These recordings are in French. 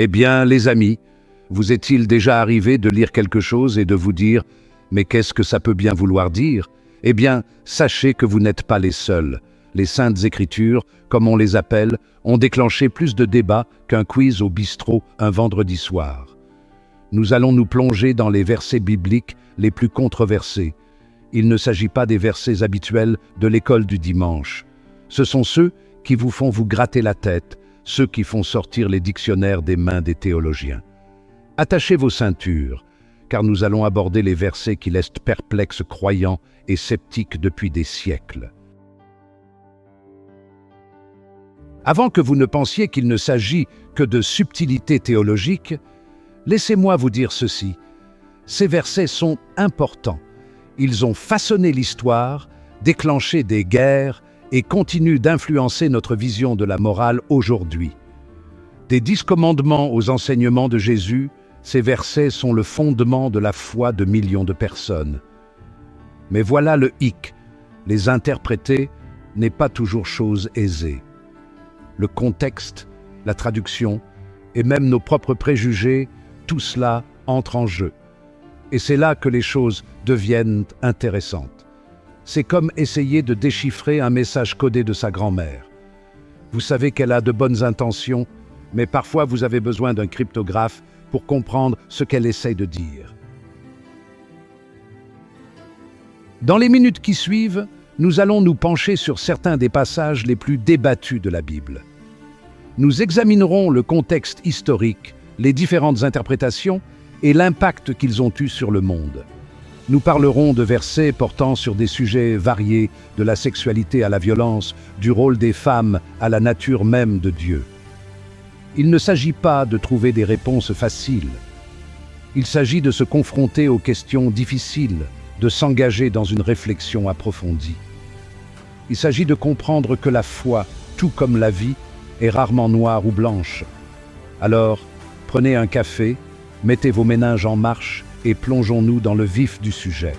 Eh bien, les amis, vous est-il déjà arrivé de lire quelque chose et de vous dire « Mais qu'est-ce que ça peut bien vouloir dire ?» Eh bien, sachez que vous n'êtes pas les seuls. Les Saintes Écritures, comme on les appelle, ont déclenché plus de débats qu'un quiz au bistrot un vendredi soir. Nous allons nous plonger dans les versets bibliques les plus controversés. Il ne s'agit pas des versets habituels de l'école du dimanche. Ce sont ceux qui vous font vous gratter la tête, ceux qui font sortir les dictionnaires des mains des théologiens. Attachez vos ceintures, car nous allons aborder les versets qui laissent perplexes croyants et sceptiques depuis des siècles. Avant que vous ne pensiez qu'il ne s'agit que de subtilités théologiques, laissez-moi vous dire ceci. Ces versets sont importants. Ils ont façonné l'histoire, déclenché des guerres et continuent d'influencer notre vision de la morale aujourd'hui. Des 10 commandements aux enseignements de Jésus, ces versets sont le fondement de la foi de millions de personnes. Mais voilà le hic, les interpréter n'est pas toujours chose aisée. Le contexte, la traduction et même nos propres préjugés, tout cela entre en jeu. Et c'est là que les choses deviennent intéressantes. C'est comme essayer de déchiffrer un message codé de sa grand-mère. Vous savez qu'elle a de bonnes intentions, mais parfois vous avez besoin d'un cryptographe pour comprendre ce qu'elle essaye de dire. Dans les minutes qui suivent, nous allons nous pencher sur certains des passages les plus débattus de la Bible. Nous examinerons le contexte historique, les différentes interprétations et l'impact qu'ils ont eu sur le monde. Nous parlerons de versets portant sur des sujets variés, de la sexualité à la violence, du rôle des femmes à la nature même de Dieu. Il ne s'agit pas de trouver des réponses faciles. Il s'agit de se confronter aux questions difficiles, de s'engager dans une réflexion approfondie. Il s'agit de comprendre que la foi, tout comme la vie, est rarement noire ou blanche. Alors, prenez un café, mettez vos méninges en marche et plongeons-nous dans le vif du sujet.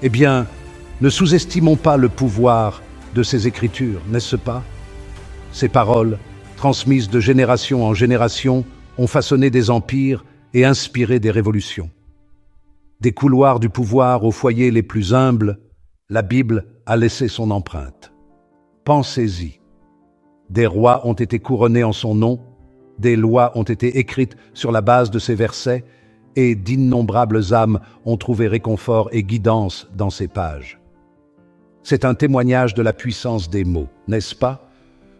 Eh bien, ne sous-estimons pas le pouvoir de ces Écritures, n'est-ce pas? Ces paroles, transmises de génération en génération, ont façonné des empires et inspiré des révolutions. Des couloirs du pouvoir aux foyers les plus humbles, la Bible a laissé son empreinte. Pensez-y. Des rois ont été couronnés en son nom, des lois ont été écrites sur la base de ces versets et d'innombrables âmes ont trouvé réconfort et guidance dans ces pages. C'est un témoignage de la puissance des mots, n'est-ce pas?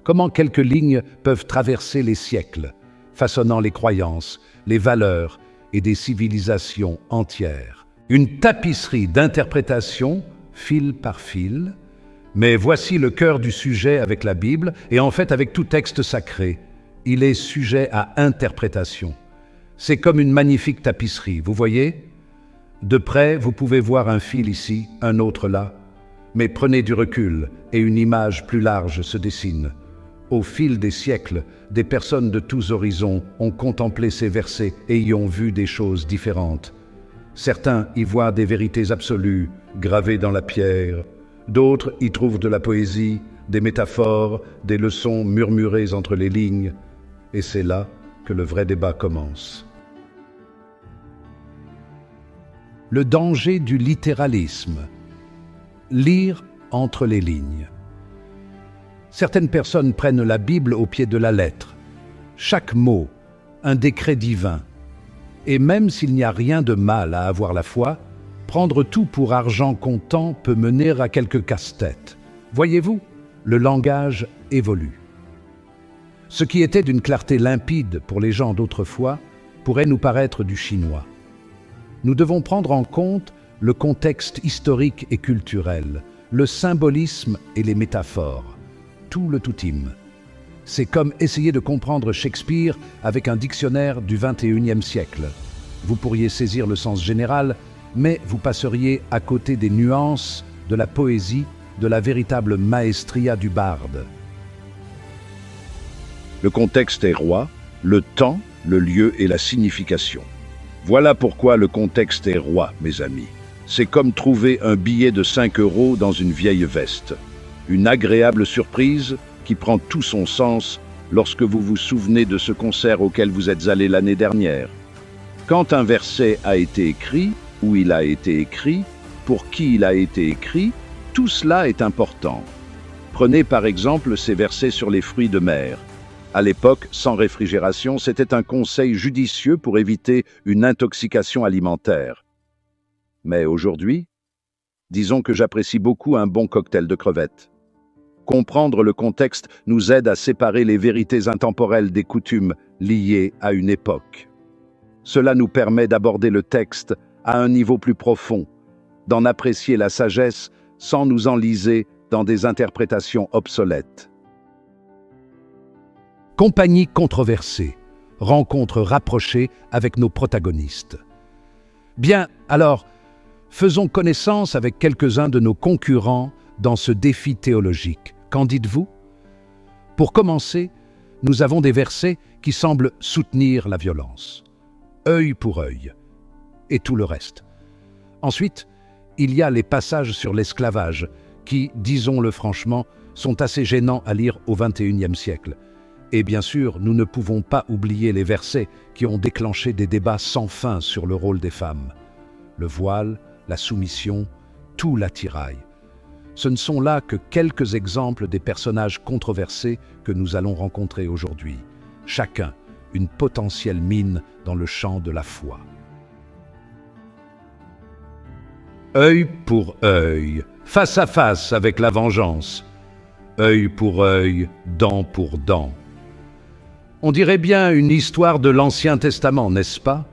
Comment quelques lignes peuvent traverser les siècles, façonnant les croyances, les valeurs et des civilisations entières. Une tapisserie d'interprétation, fil par fil, mais voici le cœur du sujet avec la Bible et en fait avec tout texte sacré. Il est sujet à interprétation. C'est comme une magnifique tapisserie, vous voyez? De près, vous pouvez voir un fil ici, un autre là. Mais prenez du recul et une image plus large se dessine. Au fil des siècles, des personnes de tous horizons ont contemplé ces versets et y ont vu des choses différentes. Certains y voient des vérités absolues, gravées dans la pierre. D'autres y trouvent de la poésie, des métaphores, des leçons murmurées entre les lignes. Et c'est là que le vrai débat commence. Le danger du littéralisme. Lire entre les lignes. Certaines personnes prennent la Bible au pied de la lettre. Chaque mot, un décret divin. Et même s'il n'y a rien de mal à avoir la foi, prendre tout pour argent comptant peut mener à quelques casse-têtes. Voyez-vous, le langage évolue. Ce qui était d'une clarté limpide pour les gens d'autrefois pourrait nous paraître du chinois. Nous devons prendre en compte le contexte historique et culturel, le symbolisme et les métaphores, tout le toutim. C'est comme essayer de comprendre Shakespeare avec un dictionnaire du XXIe siècle. Vous pourriez saisir le sens général, mais vous passeriez à côté des nuances, de la poésie, de la véritable maestria du barde. Le contexte est roi, le temps, le lieu et la signification. Voilà pourquoi le contexte est roi, mes amis. C'est comme trouver un billet de 5 € dans une vieille veste. Une agréable surprise qui prend tout son sens lorsque vous vous souvenez de ce concert auquel vous êtes allé l'année dernière. Quand un verset a été écrit, où il a été écrit, pour qui il a été écrit, tout cela est important. Prenez par exemple ces versets sur les fruits de mer. À l'époque, sans réfrigération, c'était un conseil judicieux pour éviter une intoxication alimentaire. Mais aujourd'hui, disons que j'apprécie beaucoup un bon cocktail de crevettes. Comprendre le contexte nous aide à séparer les vérités intemporelles des coutumes liées à une époque. Cela nous permet d'aborder le texte à un niveau plus profond, d'en apprécier la sagesse sans nous enliser dans des interprétations obsolètes. Compagnie controversée, rencontre rapprochée avec nos protagonistes. Bien, alors, faisons connaissance avec quelques-uns de nos concurrents dans ce défi théologique. Qu'en dites-vous? Pour commencer, nous avons des versets qui semblent soutenir la violence. Œil pour œil, et tout le reste. Ensuite, il y a les passages sur l'esclavage qui, disons-le franchement, sont assez gênants à lire au XXIe siècle. Et bien sûr, nous ne pouvons pas oublier les versets qui ont déclenché des débats sans fin sur le rôle des femmes. Le voile, la soumission, tout l'attirail. Ce ne sont là que quelques exemples des personnages controversés que nous allons rencontrer aujourd'hui. Chacun une potentielle mine dans le champ de la foi. Œil pour œil, face à face avec la vengeance. Œil pour œil, dent pour dent. On dirait bien une histoire de l'Ancien Testament, n'est-ce pas?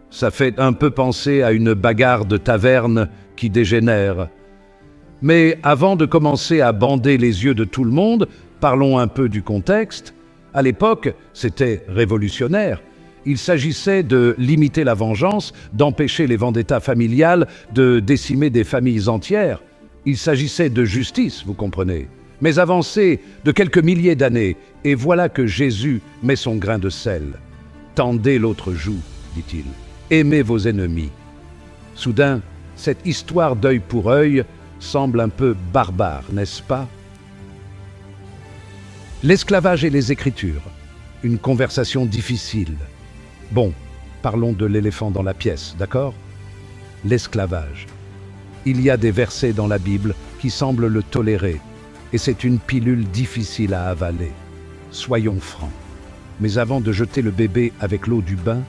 Ça fait un peu penser à une bagarre de taverne qui dégénère. Mais avant de commencer à bander les yeux de tout le monde, parlons un peu du contexte. À l'époque, c'était révolutionnaire. Il s'agissait de limiter la vengeance, d'empêcher les vendettas familiales, de décimer des familles entières. Il s'agissait de justice, vous comprenez. Mais avancé de quelques milliers d'années, et voilà que Jésus met son grain de sel. « Tendez l'autre joue », dit-il. « Aimez vos ennemis ». Soudain, cette histoire d'œil pour œil semble un peu barbare, n'est-ce pas? L'esclavage et les Écritures. Une conversation difficile. Bon, parlons de l'éléphant dans la pièce, d'accord? L'esclavage. Il y a des versets dans la Bible qui semblent le tolérer, et c'est une pilule difficile à avaler. Soyons francs. Mais avant de jeter le bébé avec l'eau du bain,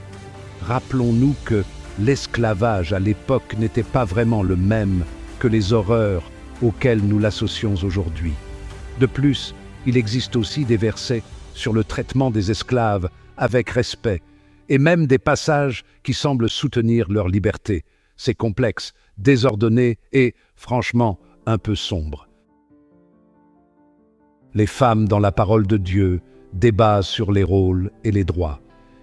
rappelons-nous que l'esclavage à l'époque n'était pas vraiment le même que les horreurs auxquelles nous l'associons aujourd'hui. De plus, il existe aussi des versets sur le traitement des esclaves avec respect, et même des passages qui semblent soutenir leur liberté. C'est complexe, désordonné et, franchement, un peu sombre. Les femmes dans la parole de Dieu, débat sur les rôles et les droits.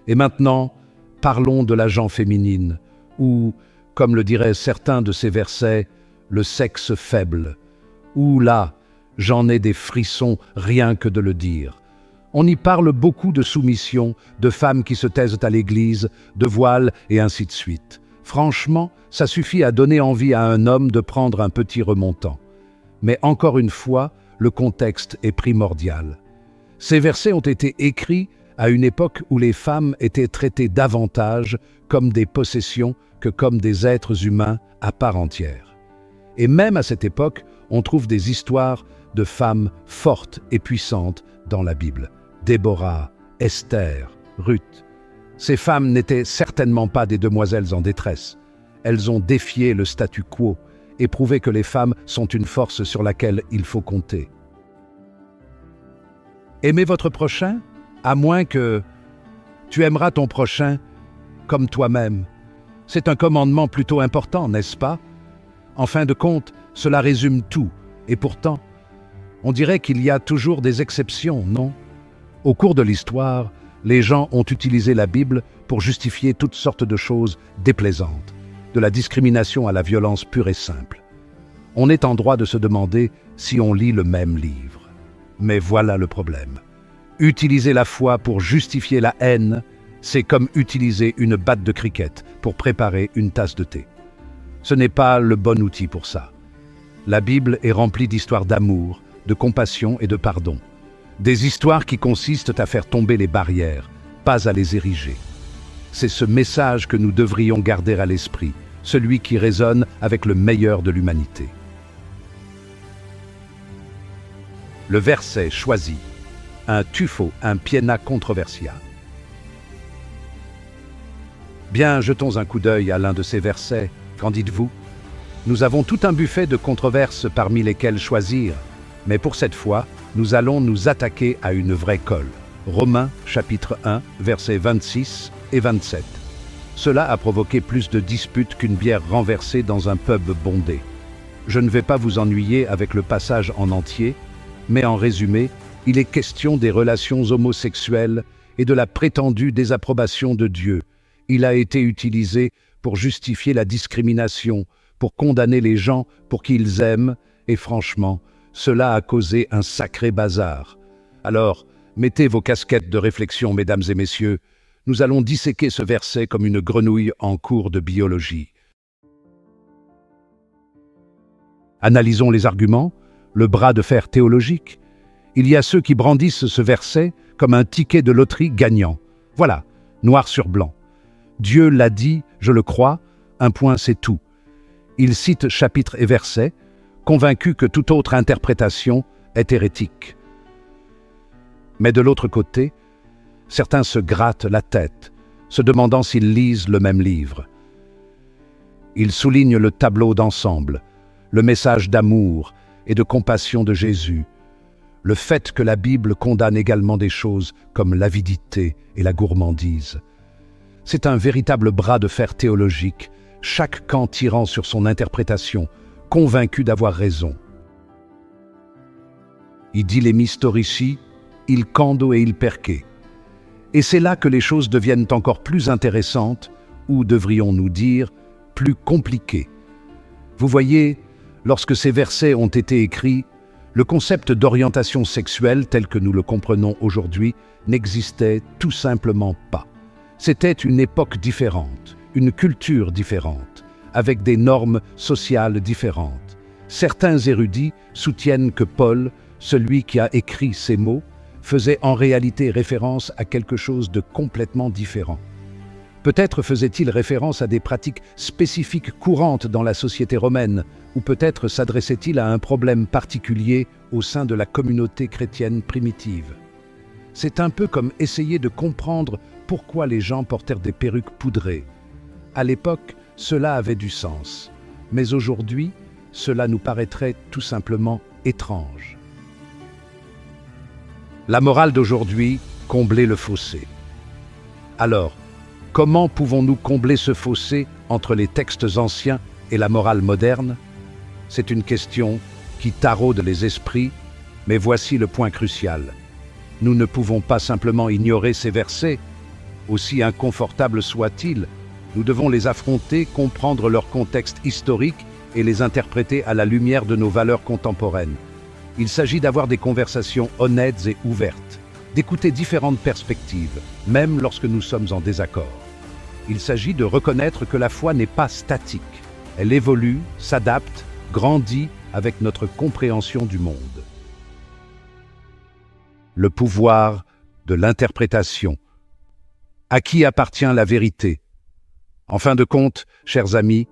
Et maintenant, parlons de la gent féminine, ou, comme le diraient certains de ces versets, le sexe faible. Ou là, j'en ai des frissons rien que de le dire. On y parle beaucoup de soumission, de femmes qui se taisent à l'église, de voile et ainsi de suite. Franchement, ça suffit à donner envie à un homme de prendre un petit remontant. Mais encore une fois, le contexte est primordial. Ces versets ont été écrits à une époque où les femmes étaient traitées davantage comme des possessions que comme des êtres humains à part entière. Et même à cette époque, on trouve des histoires de femmes fortes et puissantes dans la Bible. Déborah, Esther, Ruth. Ces femmes n'étaient certainement pas des demoiselles en détresse. Elles ont défié le statu quo et prouvé que les femmes sont une force sur laquelle il faut compter. Aimez votre prochain, à moins que tu aimeras ton prochain comme toi-même. C'est un commandement plutôt important, n'est-ce pas? En fin de compte, cela résume tout, et pourtant, on dirait qu'il y a toujours des exceptions, non? Au cours de l'histoire, les gens ont utilisé la Bible pour justifier toutes sortes de choses déplaisantes, de la discrimination à la violence pure et simple. On est en droit de se demander si on lit le même livre. Mais voilà le problème. Utiliser la foi pour justifier la haine, c'est comme utiliser une batte de cricket pour préparer une tasse de thé. Ce n'est pas le bon outil pour ça. La Bible est remplie d'histoires d'amour, de compassion et de pardon. Des histoires qui consistent à faire tomber les barrières, pas à les ériger. C'est ce message que nous devrions garder à l'esprit, celui qui résonne avec le meilleur de l'humanité. Le verset choisi, un tuffo, un piena controversia. Bien, jetons un coup d'œil à l'un de ces versets. Qu'en dites-vous? Nous avons tout un buffet de controverses parmi lesquelles choisir, mais pour cette fois, nous allons nous attaquer à une vraie colle. Romains chapitre 1, versets 26 et 27. Cela a provoqué plus de disputes qu'une bière renversée dans un pub bondé. Je ne vais pas vous ennuyer avec le passage en entier, mais en résumé, il est question des relations homosexuelles et de la prétendue désapprobation de Dieu. Il a été utilisé pour justifier la discrimination, pour condamner les gens pour qui ils aiment, et franchement, cela a causé un sacré bazar. Alors, mettez vos casquettes de réflexion, mesdames et messieurs, nous allons disséquer ce verset comme une grenouille en cours de biologie. Analysons les arguments, le bras de fer théologique. Il y a ceux qui brandissent ce verset comme un ticket de loterie gagnant. Voilà, noir sur blanc. Dieu l'a dit, je le crois, un point c'est tout. Il cite chapitre et verset, convaincu que toute autre interprétation est hérétique. Mais de l'autre côté, certains se grattent la tête, se demandant s'ils lisent le même livre. Ils soulignent le tableau d'ensemble, le message d'amour et de compassion de Jésus, le fait que la Bible condamne également des choses comme l'avidité et la gourmandise. C'est un véritable bras de fer théologique, chaque camp tirant sur son interprétation, convaincu d'avoir raison. Idilemi storici, il cando et il perque. Et c'est là que les choses deviennent encore plus intéressantes, ou devrions-nous dire, plus compliquées. Vous voyez, lorsque ces versets ont été écrits, le concept d'orientation sexuelle tel que nous le comprenons aujourd'hui n'existait tout simplement pas. C'était une époque différente, une culture différente, avec des normes sociales différentes. Certains érudits soutiennent que Paul, celui qui a écrit ces mots, faisait en réalité référence à quelque chose de complètement différent. Peut-être faisait-il référence à des pratiques spécifiques courantes dans la société romaine, ou peut-être s'adressait-il à un problème particulier au sein de la communauté chrétienne primitive. C'est un peu comme essayer de comprendre pourquoi les gens portèrent des perruques poudrées. À l'époque, cela avait du sens, mais aujourd'hui, cela nous paraîtrait tout simplement étrange. La morale d'aujourd'hui, combler le fossé. Alors, comment pouvons-nous combler ce fossé entre les textes anciens et la morale moderne? C'est une question qui taraude les esprits, mais voici le point crucial. Nous ne pouvons pas simplement ignorer ces versets, aussi inconfortables soient-ils. Nous devons les affronter, comprendre leur contexte historique et les interpréter à la lumière de nos valeurs contemporaines. Il s'agit d'avoir des conversations honnêtes et ouvertes, d'écouter différentes perspectives, même lorsque nous sommes en désaccord. Il s'agit de reconnaître que la foi n'est pas statique. Elle évolue, s'adapte, grandit avec notre compréhension du monde. Le pouvoir de l'interprétation. À qui appartient la vérité? En fin de compte, chers amis,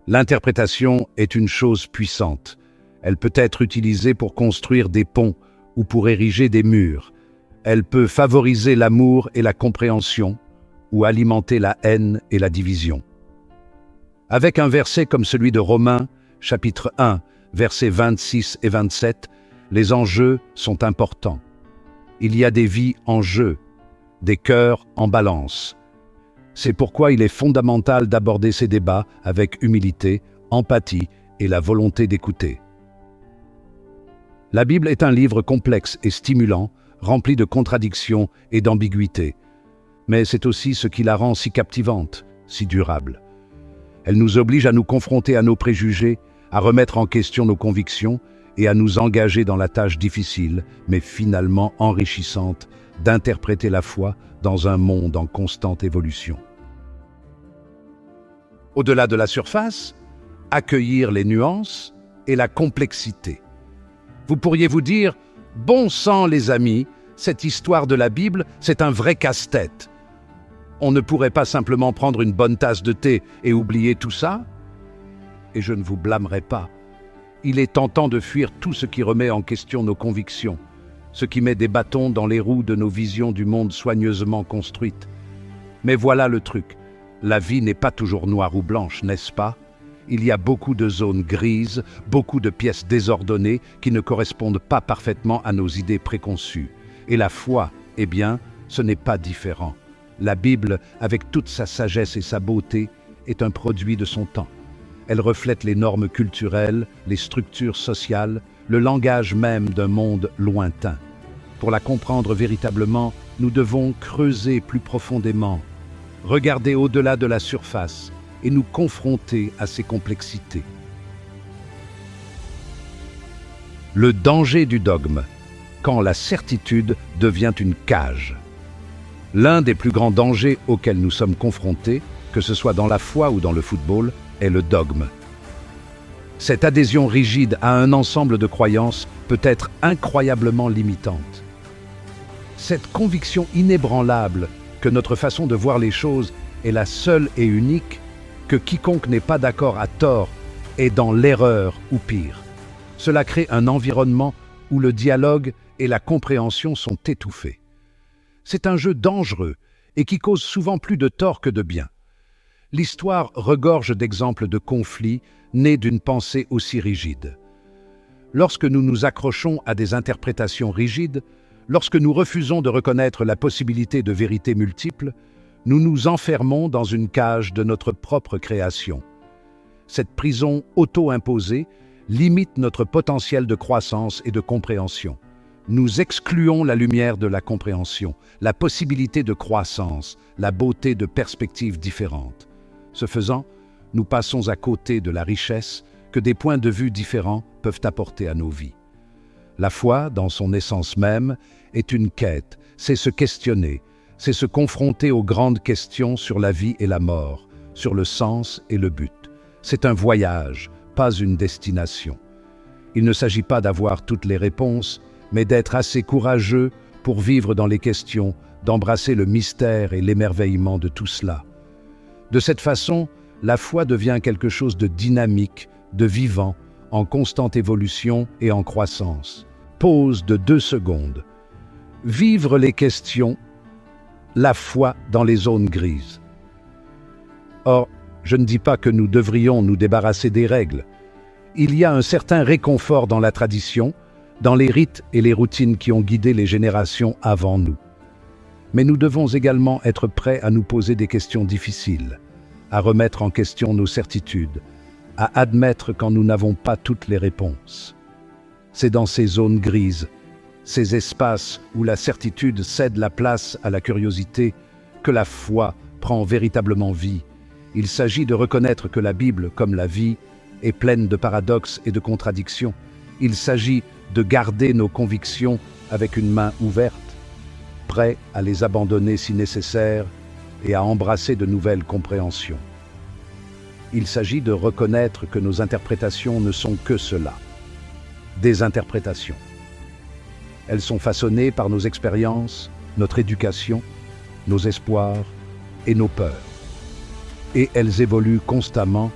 l'interprétation est une chose puissante. Elle peut être utilisée pour construire des ponts ou pour ériger des murs. Elle peut favoriser l'amour et la compréhension ou alimenter la haine et la division. Avec un verset comme celui de Romains, chapitre 1, versets 26 et 27, les enjeux sont importants. Il y a des vies en jeu, des cœurs en balance. C'est pourquoi il est fondamental d'aborder ces débats avec humilité, empathie et la volonté d'écouter. La Bible est un livre complexe et stimulant, rempli de contradictions et d'ambiguïtés. Mais c'est aussi ce qui la rend si captivante, si durable. Elle nous oblige à nous confronter à nos préjugés, à remettre en question nos convictions et à nous engager dans la tâche difficile, mais finalement enrichissante, d'interpréter la foi dans un monde en constante évolution. Au-delà de la surface, accueillir les nuances et la complexité. Vous pourriez vous dire « Bon sang les amis, cette histoire de la Bible, c'est un vrai casse-tête. On ne pourrait pas simplement prendre une bonne tasse de thé et oublier tout ça? Et je ne vous blâmerai pas. Il est tentant de fuir tout ce qui remet en question nos convictions, ce qui met des bâtons dans les roues de nos visions du monde soigneusement construites. Mais voilà le truc, la vie n'est pas toujours noire ou blanche, n'est-ce pas? Il y a beaucoup de zones grises, beaucoup de pièces désordonnées qui ne correspondent pas parfaitement à nos idées préconçues. Et la foi, eh bien, ce n'est pas différent. La Bible, avec toute sa sagesse et sa beauté, est un produit de son temps. Elle reflète les normes culturelles, les structures sociales, le langage même d'un monde lointain. Pour la comprendre véritablement, nous devons creuser plus profondément, regarder au-delà de la surface et nous confronter à ses complexités. Le danger du dogme, quand la certitude devient une cage. L'un des plus grands dangers auxquels nous sommes confrontés, que ce soit dans la foi ou dans le football, est le dogme. Cette adhésion rigide à un ensemble de croyances peut être incroyablement limitante. Cette conviction inébranlable que notre façon de voir les choses est la seule et unique, que quiconque n'est pas d'accord à tort est dans l'erreur ou pire. Cela crée un environnement où le dialogue et la compréhension sont étouffés. C'est un jeu dangereux et qui cause souvent plus de tort que de bien. L'histoire regorge d'exemples de conflits nés d'une pensée aussi rigide. Lorsque nous nous accrochons à des interprétations rigides, lorsque nous refusons de reconnaître la possibilité de vérités multiples, nous nous enfermons dans une cage de notre propre création. Cette prison auto-imposée limite notre potentiel de croissance et de compréhension. Nous excluons la lumière de la compréhension, la possibilité de croissance, la beauté de perspectives différentes. Ce faisant, nous passons à côté de la richesse que des points de vue différents peuvent apporter à nos vies. La foi, dans son essence même, est une quête, c'est se questionner, c'est se confronter aux grandes questions sur la vie et la mort, sur le sens et le but. C'est un voyage, pas une destination. Il ne s'agit pas d'avoir toutes les réponses, mais d'être assez courageux pour vivre dans les questions, d'embrasser le mystère et l'émerveillement de tout cela. De cette façon, la foi devient quelque chose de dynamique, de vivant, en constante évolution et en croissance. Pause de 2 secondes. Vivre les questions, la foi dans les zones grises. Or, je ne dis pas que nous devrions nous débarrasser des règles. Il y a un certain réconfort dans la tradition, dans les rites et les routines qui ont guidé les générations avant nous. Mais nous devons également être prêts à nous poser des questions difficiles, à remettre en question nos certitudes, à admettre quand nous n'avons pas toutes les réponses. C'est dans ces zones grises, ces espaces où la certitude cède la place à la curiosité, que la foi prend véritablement vie. Il s'agit de reconnaître que la Bible, comme la vie, est pleine de paradoxes et de contradictions. Il s'agit de garder nos convictions avec une main ouverte, prêt à les abandonner si nécessaire et à embrasser de nouvelles compréhensions. Il s'agit de reconnaître que nos interprétations ne sont que cela, des interprétations. Elles sont façonnées par nos expériences, notre éducation, nos espoirs et nos peurs. Et elles évoluent constamment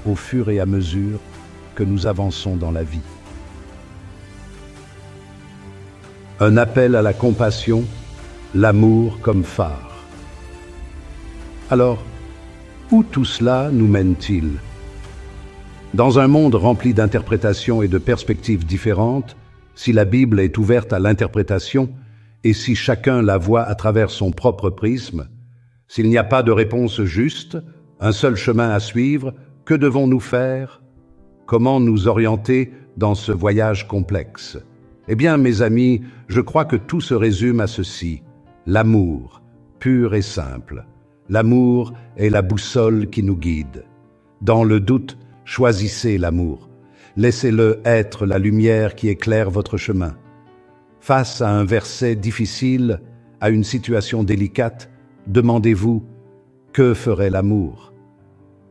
au fur et à mesure que nous avançons dans la vie. Un appel à la compassion, l'amour comme phare. Alors, où tout cela nous mène-t-il? Dans un monde rempli d'interprétations et de perspectives différentes, si la Bible est ouverte à l'interprétation et si chacun la voit à travers son propre prisme, s'il n'y a pas de réponse juste, un seul chemin à suivre, que devons-nous faire? Comment nous orienter dans ce voyage complexe? Eh bien, mes amis, je crois que tout se résume à ceci: l'amour, pur et simple. L'amour est la boussole qui nous guide. Dans le doute, choisissez l'amour. Laissez-le être la lumière qui éclaire votre chemin. Face à un verset difficile, à une situation délicate, demandez-vous: que ferait l'amour?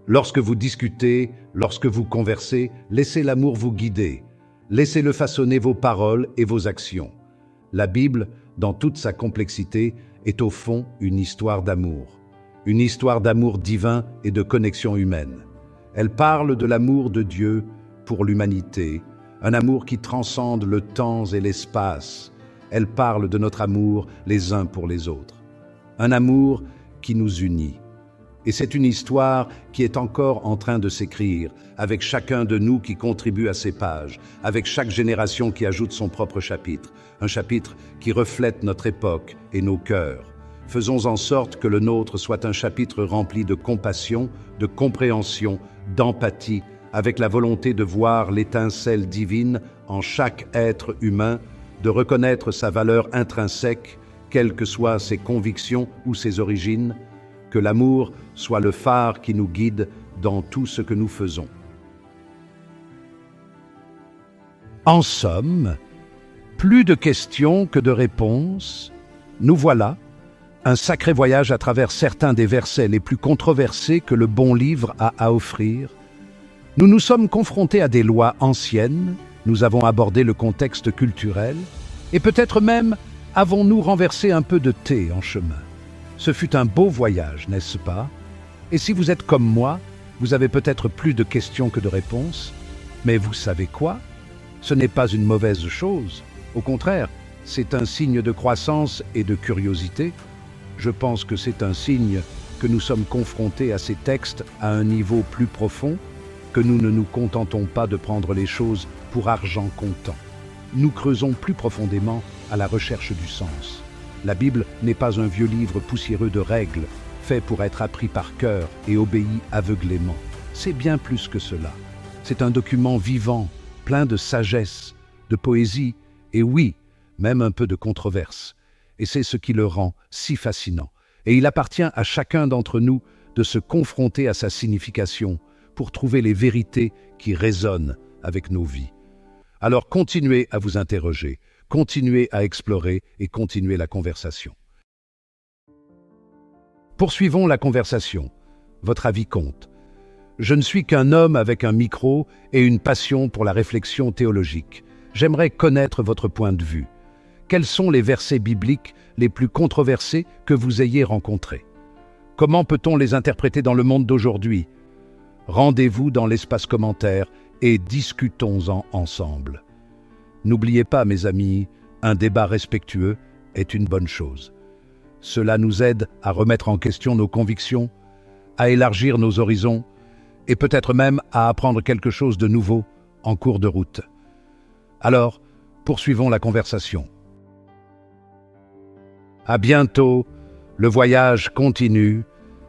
Lorsque vous discutez, lorsque vous conversez, laissez l'amour vous guider. Laissez-le façonner vos paroles et vos actions. La Bible dans toute sa complexité, est au fond une histoire d'amour divin et de connexion humaine. Elle parle de l'amour de Dieu pour l'humanité, un amour qui transcende le temps et l'espace. Elle parle de notre amour les uns pour les autres, un amour qui nous unit. Et c'est une histoire qui est encore en train de s'écrire, avec chacun de nous qui contribue à ces pages, avec chaque génération qui ajoute son propre chapitre, un chapitre qui reflète notre époque et nos cœurs. Faisons en sorte que le nôtre soit un chapitre rempli de compassion, de compréhension, d'empathie, avec la volonté de voir l'étincelle divine en chaque être humain, de reconnaître sa valeur intrinsèque, quelles que soient ses convictions ou ses origines, que l'amour soit le phare qui nous guide dans tout ce que nous faisons. En somme, plus de questions que de réponses, nous voilà, un sacré voyage à travers certains des versets les plus controversés que le bon livre a à offrir. Nous nous sommes confrontés à des lois anciennes, nous avons abordé le contexte culturel, et peut-être même avons-nous renversé un peu de thé en chemin. Ce fut un beau voyage, n'est-ce pas? Et si vous êtes comme moi, vous avez peut-être plus de questions que de réponses, mais vous savez quoi? Ce n'est pas une mauvaise chose. Au contraire, c'est un signe de croissance et de curiosité. Je pense que c'est un signe que nous sommes confrontés à ces textes à un niveau plus profond, que nous ne nous contentons pas de prendre les choses pour argent comptant. Nous creusons plus profondément à la recherche du sens. La Bible n'est pas un vieux livre poussiéreux de règles, fait pour être appris par cœur et obéi aveuglément. C'est bien plus que cela. C'est un document vivant, plein de sagesse, de poésie, et oui, même un peu de controverse. Et c'est ce qui le rend si fascinant. Et il appartient à chacun d'entre nous de se confronter à sa signification pour trouver les vérités qui résonnent avec nos vies. Alors continuez à vous interroger, continuez à explorer et continuez la conversation. Poursuivons la conversation. Votre avis compte. Je ne suis qu'un homme avec un micro et une passion pour la réflexion théologique. J'aimerais connaître votre point de vue. Quels sont les versets bibliques les plus controversés que vous ayez rencontrés? Comment peut-on les interpréter dans le monde d'aujourd'hui? Rendez-vous dans l'espace commentaire et discutons-en ensemble. N'oubliez pas, mes amis, un débat respectueux est une bonne chose. Cela nous aide à remettre en question nos convictions, à élargir nos horizons et peut-être même à apprendre quelque chose de nouveau en cours de route. Alors, poursuivons la conversation. À bientôt, le voyage continue.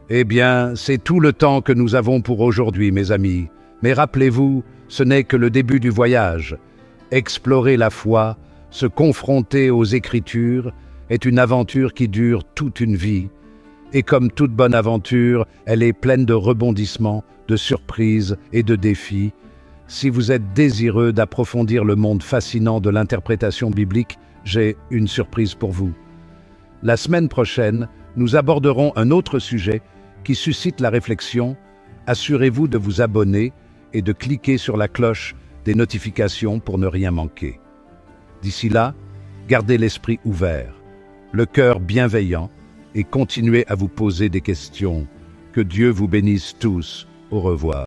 Eh bien, c'est tout le temps que nous avons pour aujourd'hui, mes amis. Mais rappelez-vous, ce n'est que le début du voyage. Explorer la foi, se confronter aux Écritures, est une aventure qui dure toute une vie. Et comme toute bonne aventure, elle est pleine de rebondissements, de surprises et de défis. Si vous êtes désireux d'approfondir le monde fascinant de l'interprétation biblique, j'ai une surprise pour vous. La semaine prochaine, nous aborderons un autre sujet qui suscite la réflexion. Assurez-vous de vous abonner et de cliquer sur la cloche des notifications pour ne rien manquer. D'ici là, gardez l'esprit ouvert, le cœur bienveillant et continuez à vous poser des questions. Que Dieu vous bénisse tous. Au revoir.